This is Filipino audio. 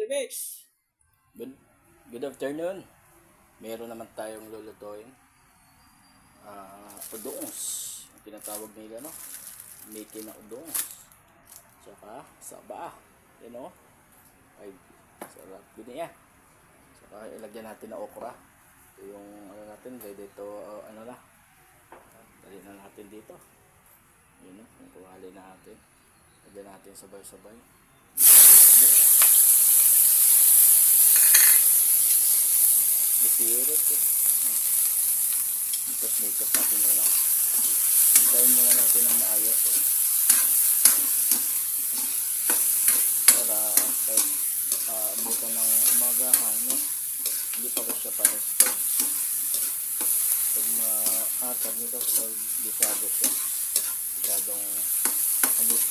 Remix! Good afternoon. Meron naman tayong lulutuin. Udongs. Ang tinatawag nila, no? Miki na udongs. Tsaka saba. Yan, o. Ay, sarap. Biniya. Tsaka ilagyan natin na okra. Ito yung ano natin. Ready to, ano na. Dali na natin dito. Yun, no? Yung kuhali natin. Lagyan natin sabay-sabay. Yan. Bisirit eh. Mikot natin na lang. Hintayin muna natin ng maayos eh. Para kahit abutan ng umagahan, no? Hindi pa siya panis-pag. Pag maatag nito, pag bisado siya. Masyadong abot.